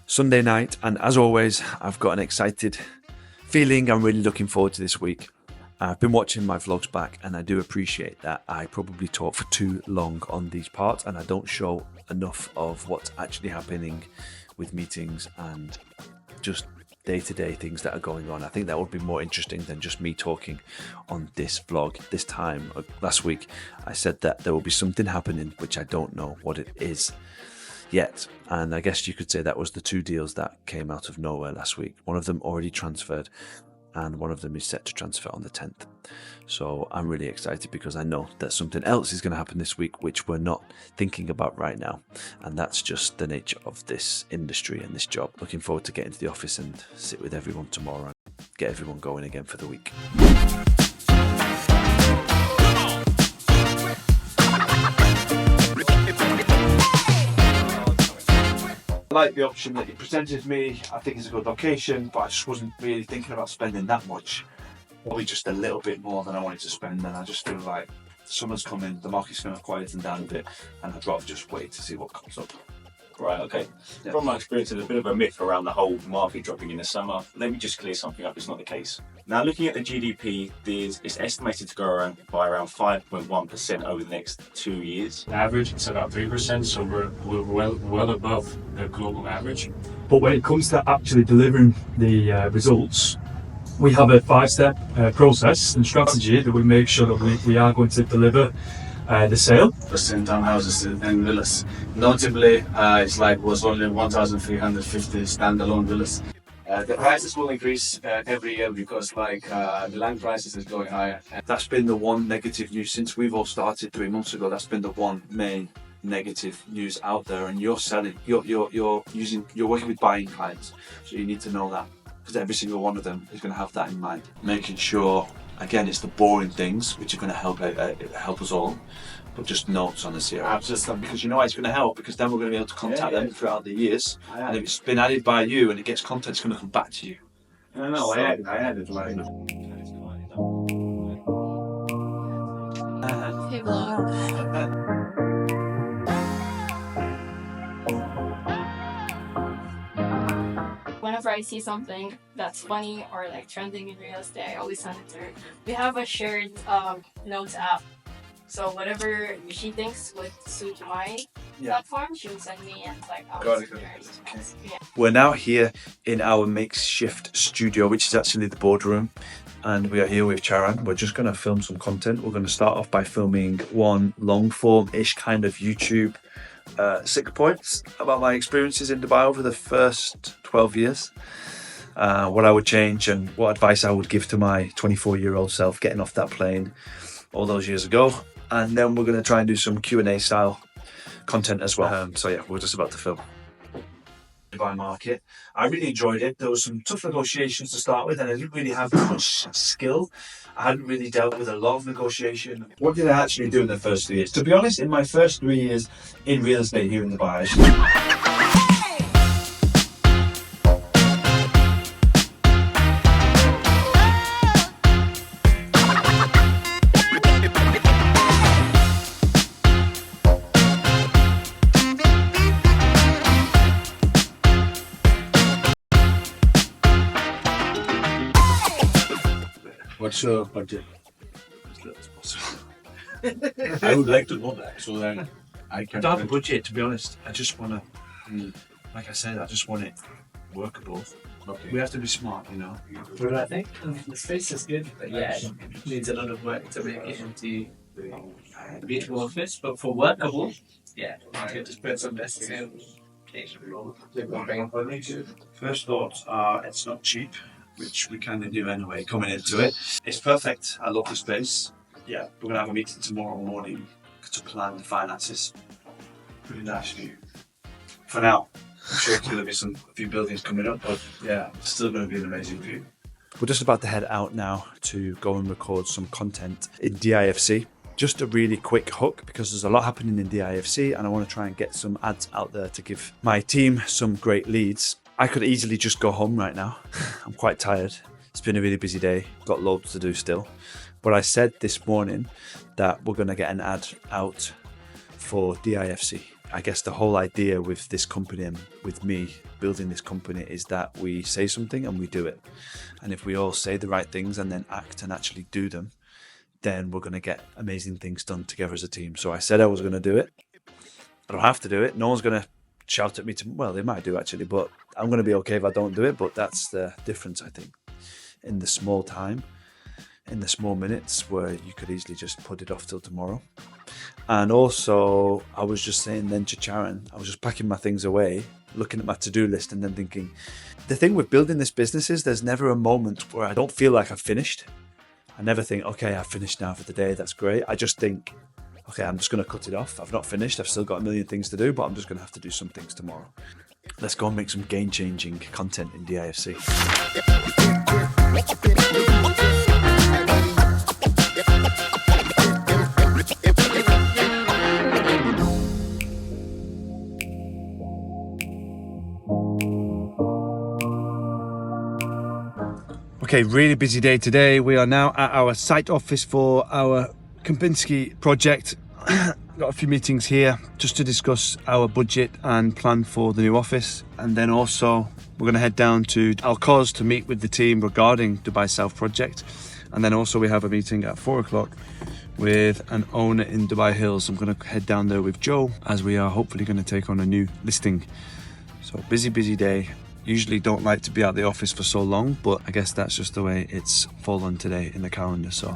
Sunday night, and as always, I've got an excited feeling. I'm really looking forward to this week. I've been watching my vlogs back, and I do appreciate that I probably talk for too long on these parts, and I don't show enough of what's actually happening with meetings and just day-to-day things that are going on. I think that would be more interesting than just me talking on this vlog. This time, last week, I said that there will be something happening, which I don't know what it is yet, and I guess you could say that was the two deals that came out of nowhere last week. One of them already transferred, and one of them is set to transfer on the 10th. So I'm really excited because I know that something else is going to happen this week which we're not thinking about right now, and that's just the nature of this industry and this job. Looking forward to getting to the office and sit with everyone tomorrow and get everyone going again for the week. I like the option that you presented me. I think it's a good location, but I just wasn't really thinking about spending that much. Probably just a little bit more than I wanted to spend, and I just feel like summer's coming, the market's going to quieten down a bit, and I'd rather just wait to see what comes up. Right, okay. Yeah. From my experience, there's a bit of a myth around the whole market dropping in the summer. Let me just clear something up, it's not the case. Now, looking at the GDP, it's estimated to grow by around 5.1% over the next 2 years. On average, it's about 3%, so we're well above the global average. But when it comes to actually delivering the results, we have a 5-step process and strategy that we make sure that we are going to deliver the sale. Percent townhouses and villas. Notably, it's like was only 1,350 standalone villas. The prices will increase every year because the land prices is going higher. That's been the one negative news since we've all started 3 months ago. That's been the one main negative news out there, and you're selling. You're working with buying clients, so you need to know that, because every single one of them is going to have that in mind. Making sure, again, it's the boring things which are going to help us all, but just notes on the CRM system, because you know it's going to help, because then we're going to be able to contact them throughout the years, and if it's been added by you and it gets content, it's going to come back to you. No, I added like. Hey, vlog. Whenever I see something that's funny or like trending in real estate, I always send it to her. We have a shared notes app, so whatever she thinks would suit my platform, she would send me, and like yeah. We're now here in our makeshift studio, which is actually the boardroom, and we are here with Charan. We're just going to film some content. We're going to start off by filming one long form-ish kind of YouTube 6 points about my experiences in Dubai over the first 12 years, what I would change and what advice I would give to my 24-year-old self getting off that plane all those years ago. And then we're going to try and do some Q&A style content as well. So yeah, we're just about to film. Dubai market. I really enjoyed it. There was some tough negotiations to start with, and I didn't really have much skill. I hadn't really dealt with a lot of negotiation. What did I actually do in the first 3 years? To be honest, in my first 3 years in real estate here in Dubai, What's your budget? as little as possible. I would like to know that, so then I can. I don't have a budget, to be honest. I just want to, like I said, I just want it workable. Okay. We have to be smart, you know. But I think the space is good, but yeah, it needs a lot of work to make it into a beautiful office. But for workable, yeah, you could just put some desks in. First thoughts are it's not cheap, which we kind of do anyway coming into it. It's perfect. I love the space. Yeah, we're going to have a meeting tomorrow morning to plan the finances. Pretty nice view. For now, I'm sure there'll be a few buildings coming up, but yeah, it's still going to be an amazing view. We're just about to head out now to go and record some content in DIFC. just a really quick hook because there's a lot happening in the IFC and I want to try and get some ads out there to give my team some great leads. I could easily just go home right now. I'm quite tired. It's been a really busy day. Got loads to do still. But I said this morning that we're going to get an ad out for the IFC. I guess the whole idea with this company and with me building this company is that we say something and we do it. And if we all say the right things and then act and actually do them, then we're going to get amazing things done together as a team. So I said I was going to do it. I don't have to do it. No one's going to shout at me well, they might do actually, but I'm going to be okay if I don't do it. But that's the difference, I think, in the small time, in the small minutes where you could easily just put it off till tomorrow. And also, I was just saying then to Sharon, I was just packing my things away, looking at my to-do list and then thinking, the thing with building this business is there's never a moment where I don't feel like I've finished. I never think, okay, I've finished now for the day, that's great. I just think, okay, I'm just going to cut it off. I've not finished, I've still got a million things to do, but I'm just going to have to do some things tomorrow. Let's go and make some game-changing content in the IFC. Okay, really busy day today. We are now at our site office for our Kempinski project. Got a few meetings here just to discuss our budget and plan for the new office. And then also we're going to head down to Al Quoz to meet with the team regarding Dubai South project. And then also we have a meeting at 4 o'clock with an owner in Dubai Hills. I'm going to head down there with Joe as we are hopefully going to take on a new listing. So busy day. Usually don't like to be at the office for so long, but I guess that's just the way it's fallen today in the calendar. So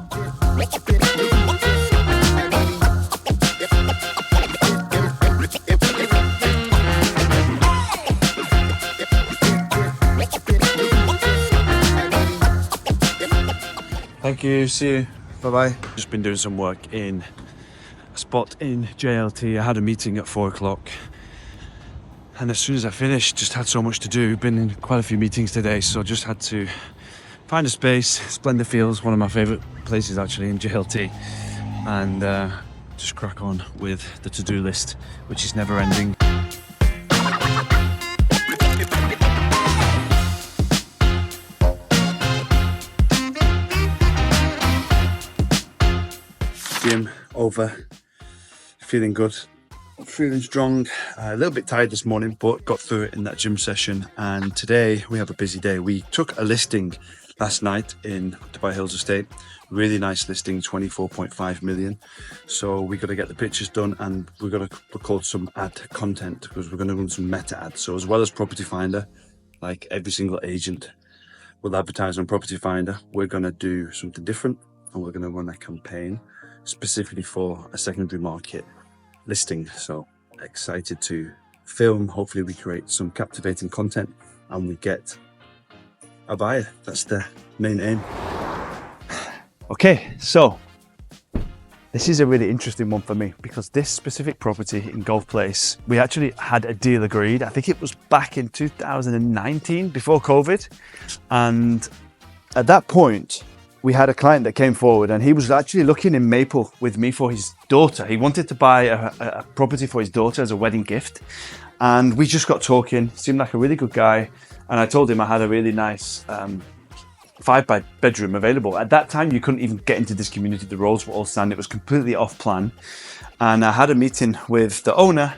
thank you, see you, bye-bye. Just been doing some work in a spot in JLT. I had a meeting at 4 o'clock. And as soon as I finished, just had so much to do. Been in quite a few meetings today, so just had to find a space. Splendid Fields, one of my favourite places actually in JLT. And just crack on with the to-do list, which is never ending. Gym over, feeling good. Feeling strong, a little bit tired this morning, but got through it in that gym session. And today we have a busy day. We took a listing last night in Dubai Hills Estate. Really nice listing, 24.5 million. So we got to get the pictures done and we're going to record some ad content because we're going to run some meta ads. So as well as Property Finder, like every single agent will advertise on Property Finder, we're going to do something different and we're going to run a campaign specifically for a secondary market listing. So excited to film. Hopefully we create some captivating content and we get a buyer. That's the main aim. Okay, so this is a really interesting one for me because this specific property in Gulf Place, we actually had a deal agreed. I think it was back in 2019 before COVID. And at that point, we had a client that came forward and he was actually looking in Maple with me for his daughter. He wanted to buy a property for his daughter as a wedding gift. And we just got talking, seemed like a really good guy. And I told him I had a really nice 5-bedroom available. At that time, you couldn't even get into this community. The roads were all sand. It was completely off plan. And I had a meeting with the owner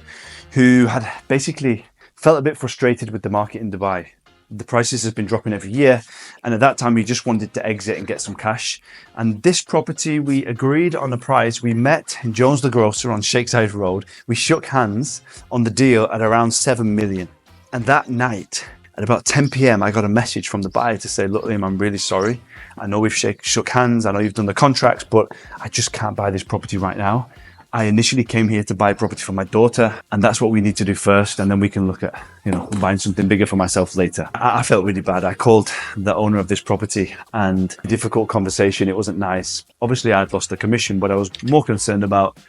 who had basically felt a bit frustrated with the market in Dubai. The prices have been dropping every year. And at that time, we just wanted to exit and get some cash. And this property, we agreed on a price. We met in Jones the Grocer on Shakeside Road. We shook hands on the deal at around 7 million. And that night, at about 10 p.m, I got a message from the buyer to say, look, Liam, I'm really sorry. I know we've shook hands. I know you've done the contracts, but I just can't buy this property right now. I initially came here to buy property for my daughter, and that's what we need to do first, and then we can look at, buying something bigger for myself later. I felt really bad. I called the owner of this property, and a difficult conversation. It wasn't nice. Obviously, I'd lost the commission, but I was more concerned about,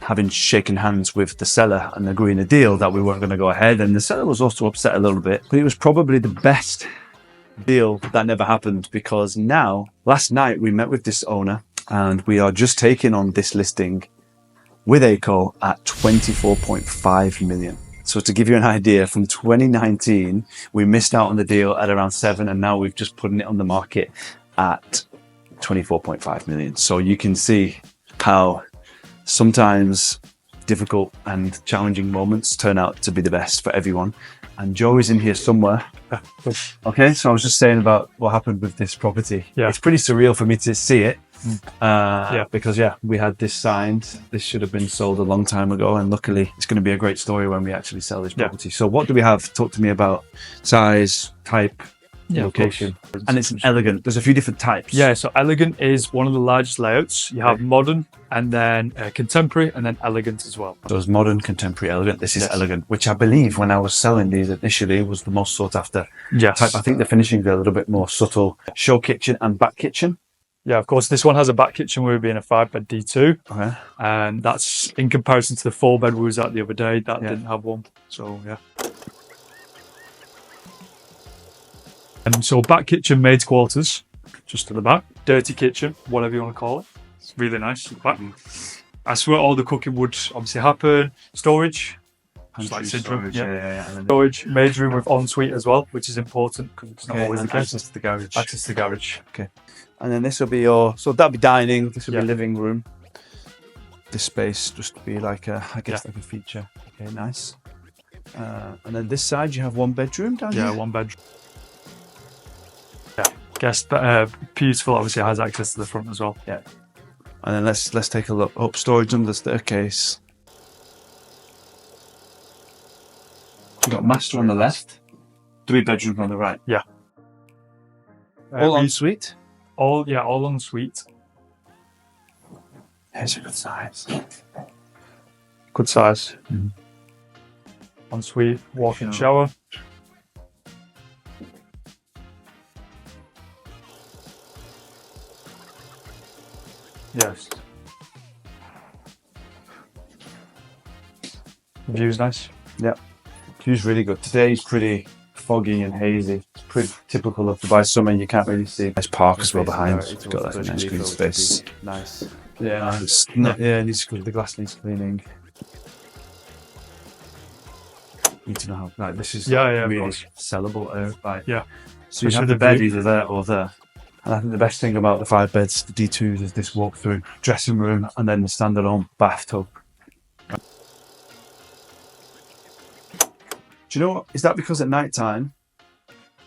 having shaken hands with the seller and agreeing a deal that we weren't going to go ahead. And the seller was also upset a little bit, but it was probably the best deal that never happened because last night we met with this owner and we are just taking on this listing with ACO at 24.5 million. So to give you an idea, from 2019, we missed out on the deal at around 7, and now we've just putting it on the market at 24.5 million. So you can see how sometimes difficult and challenging moments turn out to be the best for everyone. And Joe is in here somewhere. Okay, so I was just saying about what happened with this property. Yeah. It's pretty surreal for me to see it. Because we had this signed. This should have been sold a long time ago, and luckily it's going to be a great story when we actually sell this property. So what do we have? Talk to me about size, type, location. And it's elegant. There's a few different types. Yeah, so elegant is one of the largest layouts. You have modern, and then contemporary, and then elegant as well. So there's modern, contemporary, elegant. This is elegant, which I believe when I was selling these initially was the most sought after type. I think the finishings are a little bit more subtle. Show kitchen and back kitchen. Yeah, of course, this one has a back kitchen with being a 5-bed D2. Okay. And that's in comparison to the 4-bed we was at the other day. That didn't have one. So, yeah. And so back kitchen, maid's quarters, just to the back. Dirty kitchen, whatever you want to call it. It's really nice. That's where all the cooking would obviously happen. Storage. Just like syndrome. Storage, maid's room with ensuite as well, which is important because it's not always the case. Access to the garage. Access to the garage. Okay. And then this will be so that'll be dining. This will be living room. This space just to be like like a feature. Okay, nice. And then this side you have 1 bedroom down here. Yeah, 1 bedroom. Yeah, guest beautiful. Obviously, it has access to the front as well. Yeah. And then let's take a look. Up storage under the staircase. We've got master on the left. 3 bedrooms on the right. Yeah. All en suite. All en suite. Here's a good size. Good size. En suite, walk-in shower. Yes. View's nice. Yeah. View's really good. Today's pretty foggy and hazy. It's pretty typical of Dubai summer. You can't really see. Nice park as well behind. It's got that nice green space. Nice. Yeah, the glass needs cleaning. Need to know how. This is really sellable. So you have the bed either there or there. And I think the best thing about the 5 beds, the D2s, is this walk-through dressing room and then the standalone bathtub. Do you know what? Is that because at night time,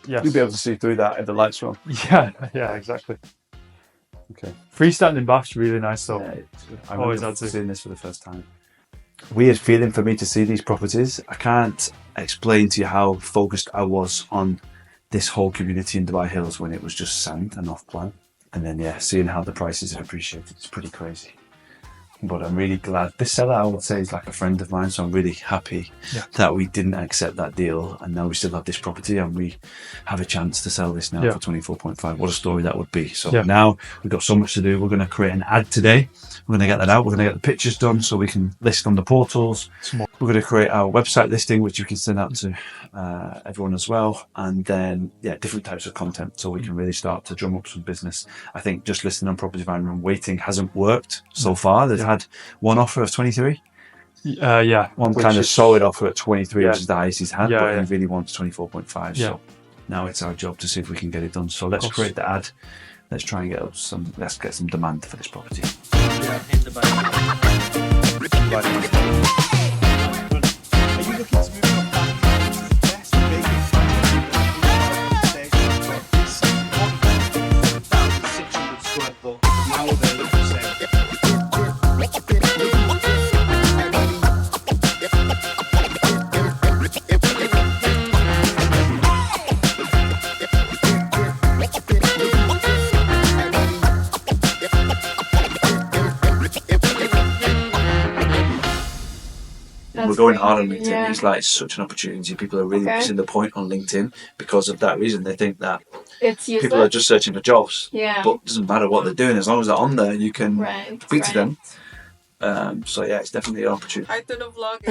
yes, you'll be able to see through that if the lights are on? Yeah, exactly. Okay. Freestanding bath's really nice though. Yeah, it's good. I Always remember had to. seeing this for the first time. Weird feeling for me to see these properties. I can't explain to you how focused I was on this whole community in Dubai Hills when it was just sand and off plan. And then, seeing how the prices have appreciated, it's pretty crazy. But I'm really glad. This seller, I would say, is like a friend of mine, so I'm really happy that we didn't accept that deal, and now we still have this property, and we have a chance to sell this now for 24.5. What a story that would be. So now we've got so much to do. We're going to create an ad today. We're going to get that out. We're going to get the pictures done so we can list on the portals. We're going to create our website listing, which you can send out to everyone as well. And then, different types of content so we can really start to drum up some business. I think just listing on Property Finder and waiting hasn't worked so far. They've had one offer of 23. One kind of solid offer at 23, which is the highest he's had, but he really wants 24.5. So now it's our job to see if we can get it done. So let's create the ad. Let's try and let's get some demand for this property. We're going hard on LinkedIn. It's like such an opportunity. People are really missing the point on LinkedIn because of that reason. They think that people are just searching for jobs. Yeah. But it doesn't matter what they're doing. As long as they're on there, you can speak to them. It's definitely an opportunity. I do the vlog.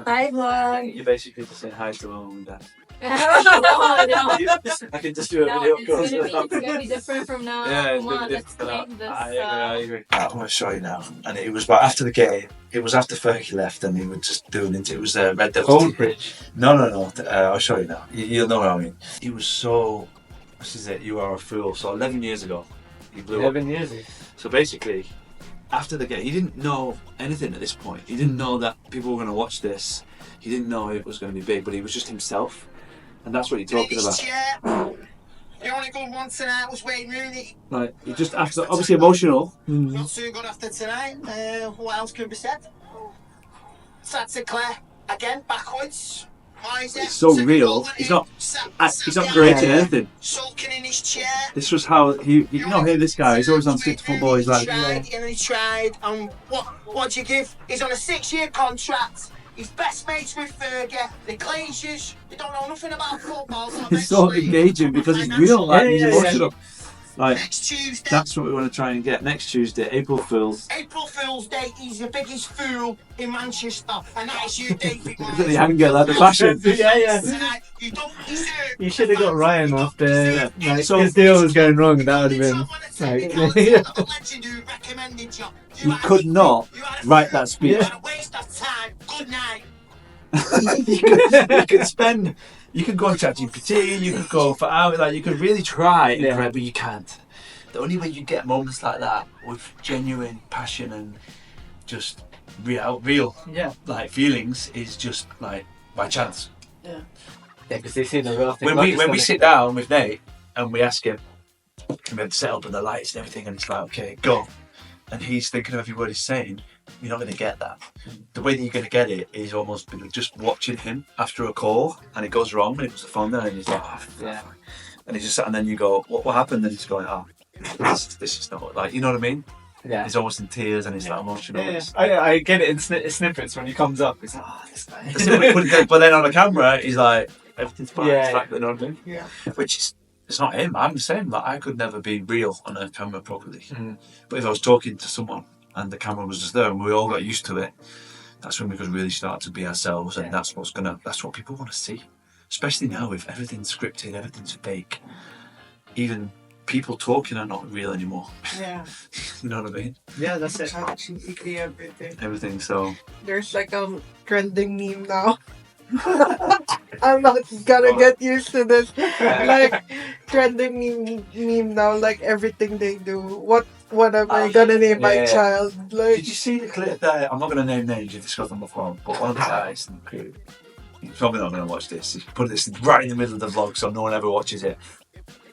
Hi vlog. You're basically just saying hi to mum and dad. I can just do a No, video it's call. gonna be different from now. Yeah, it's Come gonna on, be let's different. claim this. I agree. I want to show you now. And it was about after the game. It was after Fergie left, and he was just doing it. It was Red Devil. Bridge. No. I'll show you now. You'll know what I mean. He was so. This is it. You are a fool. So 11 years ago, he blew up. 11 years ago. So basically, after the game, he didn't know anything at this point. He didn't know that people were going to watch this. He didn't know it was going to be big, but he was just himself, and that's what you're talking about. The only good one tonight was Wayne Rooney. Like he just after, obviously emotional. Not too good after tonight. What else could be said? Sad Sinclair again backwards. It's so real. He's not creating anything. Sulking in his chair. This was how he. You know, here this guy. He's always on stick to football. He's like, He tried, and what do you give? He's on a 6-year contract. He's best mates with Fergie. The Glaciers. They don't know nothing about football. So he's so engaging because he's real. Like he's emotional. Like next Tuesday. that's what we want to try and get next Tuesday, April Fool's. April Fool's Day. He's the biggest fool in Manchester, and that's you, David. Look at the angle, like the fashion. Tonight, you don't deserve. You should have got Ryan after like, So- his deal was going wrong. That would have been like. You could not write that speech. You had a waste of time. Good night. you could spend. You could go on ChatGPT. You could go for hours. Like you could really try and create, but you can't. The only way you get moments like that with genuine passion and just real, like feelings is just like by chance. Yeah, because they see the real thing. When we sit down with Nate and we ask him, and we have to set up with the lights and everything, and it's like, okay, go. And he's thinking of every word he's saying, you're not going to get that. The way that you're going to get it is almost just watching him after a call and it goes wrong and it puts the phone down and he's like, oh, Yeah. and he's just, and then you go, what happened? And he's going, oh, this is not, like, you know what I mean? Yeah. He's almost in tears and he's like emotional. Yeah, I get it in snippets when he comes up. It's like, oh, this guy. But then on the camera, he's like, everything's fine. Yeah, It's like, you know what I mean? Yeah. Which is, it's not him. I'm the same. Like, I could never be real on a camera properly. But if I was talking to someone and the camera was just there and we all got used to it, that's when we could really start to be ourselves, and that's what people want to see. Especially now with everything's scripted, everything's fake. Even people talking are not real anymore. Yeah. You know what I mean? Yeah, that's it. Absolutely everything. Everything. So There's like a trending meme now. I'm not gonna get used to this. Like trending meme now, like everything they do. What am I gonna name my child? Like did you see the clip there? I'm not going to name names if it's got on my phone, but one of the guys in the crew, he's probably not going to watch this. He put this right in the middle of the vlog so no one ever watches it.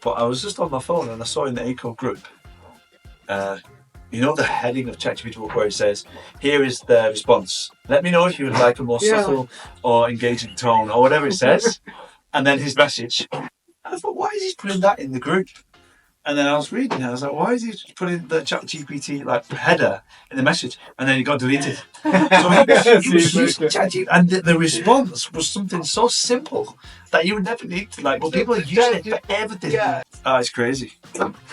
But I was just on my phone and I saw in the ACO group, you know the heading of ChatGPT where it says, here is the response. Let me know if you would like a more subtle or engaging tone or whatever it says. And then his message. And I thought, why is he putting that in the group? And then I was reading it, I was like, why is he putting the ChatGPT like header in the message? And then it got deleted. So he was using ChatGPT, and the response was something so simple that you would never need to, like, but people are using it for everything. Yeah. Oh, it's crazy.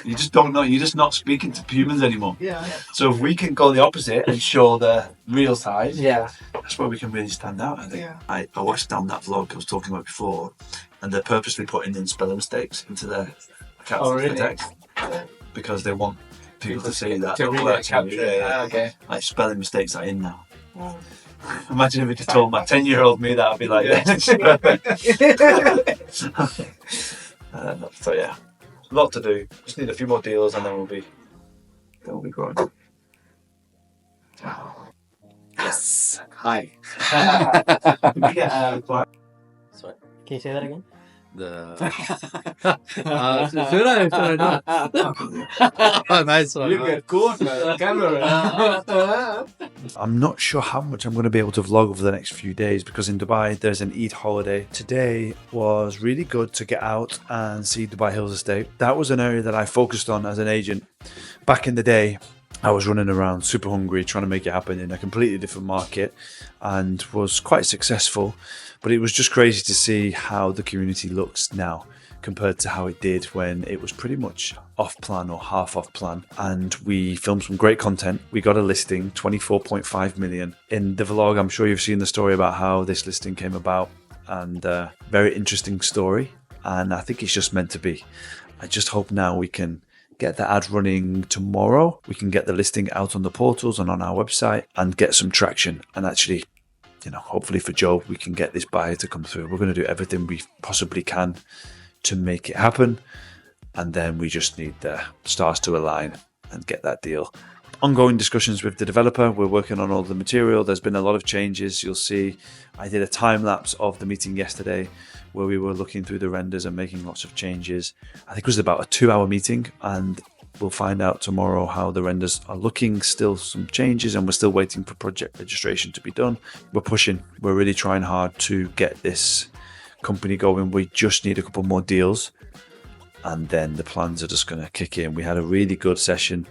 You just don't know, you're just not speaking to humans anymore. yeah. So if we can go the opposite and show the real side, Yeah. that's where we can really stand out, I think. Yeah. I watched down that vlog I was talking about before, and they're purposely putting in spelling mistakes into their accounts for text because they want people to see that. To read that capture. Okay. Like spelling mistakes are in now. Imagine if we just told my 10-year-old me that, I'd be like, so yeah, a lot to do. Just need a few more deals and then we'll be growing. Yes. Hi. Sorry. Can you say that again? Should I not? Oh, nice one. You get caught by the camera. I'm not sure how much I'm going to be able to vlog over the next few days because in Dubai there's an Eid holiday. Today was really good to get out and see Dubai Hills Estate. That was an area that I focused on as an agent. Back in the day, I was running around super hungry trying to make it happen in a completely different market and was quite successful. But it was just crazy to see how the community looks now compared to how it did when it was pretty much off plan or half off plan. And we filmed some great content. We got a listing, 24.5 million. In the vlog, I'm sure you've seen the story about how this listing came about. and very interesting story. And I think it's just meant to be. I just hope now we can get the ad running tomorrow. We can get the listing out on the portals and on our website and get some traction. And actually, hopefully for Joe, we can get this buyer to come through. We're going to do everything we possibly can to make it happen. And then we just need the stars to align and get that deal. Ongoing discussions with the developer. We're working on all the material. There's been a lot of changes. You'll see I did a time lapse of the meeting yesterday where we were looking through the renders and making lots of changes. I think it was about a 2-hour meeting, and we'll find out tomorrow how the renders are looking. Still some changes, and we're still waiting for project registration to be done. We're pushing. We're really trying hard to get this company going. We just need a couple more deals, and then the plans are just going to kick in. We had a really good session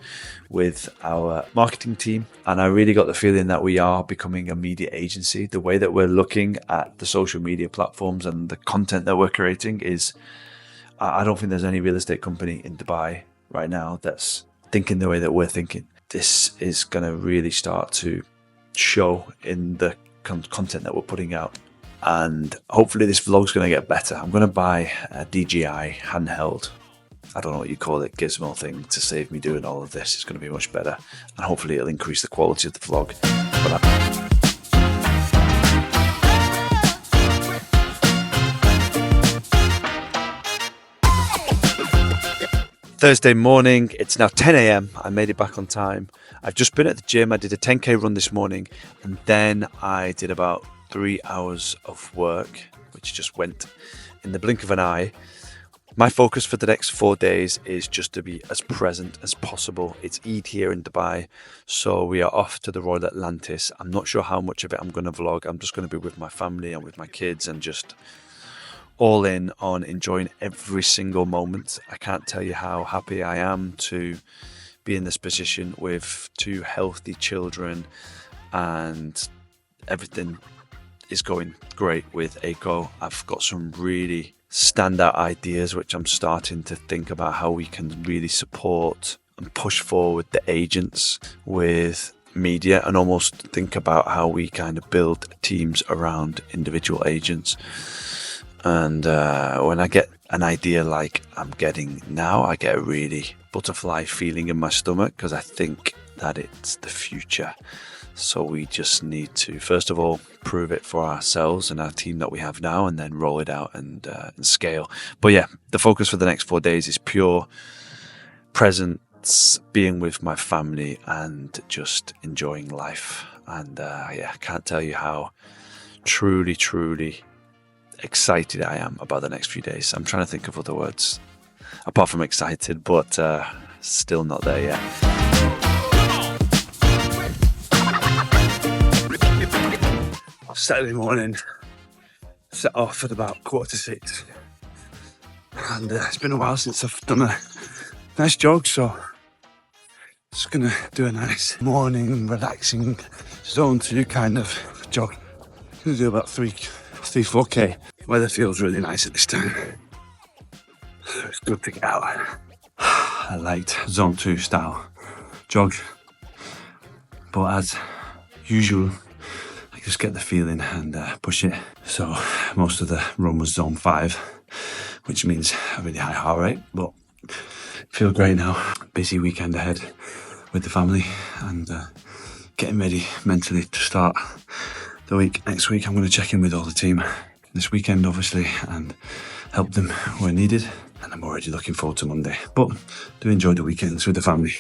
with our marketing team, and I really got the feeling that we are becoming a media agency. The way that we're looking at the social media platforms and the content that we're creating is, I don't think there's any real estate company in Dubai right now that's thinking the way that we're thinking. This is going to really start to show in the content that we're putting out. And hopefully this vlog's going to get better. I'm going to buy a DJI handheld, I don't know what you call it, gizmo thing to save me doing all of this. It's going to be much better. And hopefully it'll increase the quality of the vlog. Thursday morning, it's now 10 a.m. I made it back on time. I've just been at the gym. I did a 10k run this morning, and then I did about 3 hours of work, which just went in the blink of an eye. My focus for the next 4 days is just to be as present as possible. It's Eid here in Dubai, so we are off to the Royal Atlantis. I'm not sure how much of it I'm going to vlog. I'm just going to be with my family and with my kids and just all in on enjoying every single moment. I can't tell you how happy I am to be in this position with 2 healthy children, and everything is going great with ACO. I've got some really standout ideas which I'm starting to think about how we can really support and push forward the agents with media, and almost think about how we kind of build teams around individual agents. And when I get an idea like I'm getting now, I get a really butterfly feeling in my stomach, because I think that it's the future. So we just need to, first of all, prove it for ourselves and our team that we have now, and then roll it out and scale. But yeah, the focus for the next 4 days is pure presence, being with my family and just enjoying life. And I can't tell you how truly, truly excited I am about the next few days. I'm trying to think of other words apart from excited, but still not there yet. Saturday morning, set off at about 5:45, and it's been a while since I've done a nice jog, so just gonna do a nice morning relaxing zone 2 kind of jog. Gonna do about 3-4k. Weather feels really nice at this time, so it's good to get out. A light zone 2 style jog, but as usual, just get the feeling and push it. So most of the run was zone 5, which means a really high heart rate, but feel great now. Busy weekend ahead with the family, and getting ready mentally to start the week. Next week I'm going to check in with all the team this weekend, obviously, and help them where needed. And I'm already looking forward to Monday, but do enjoy the weekends with the family.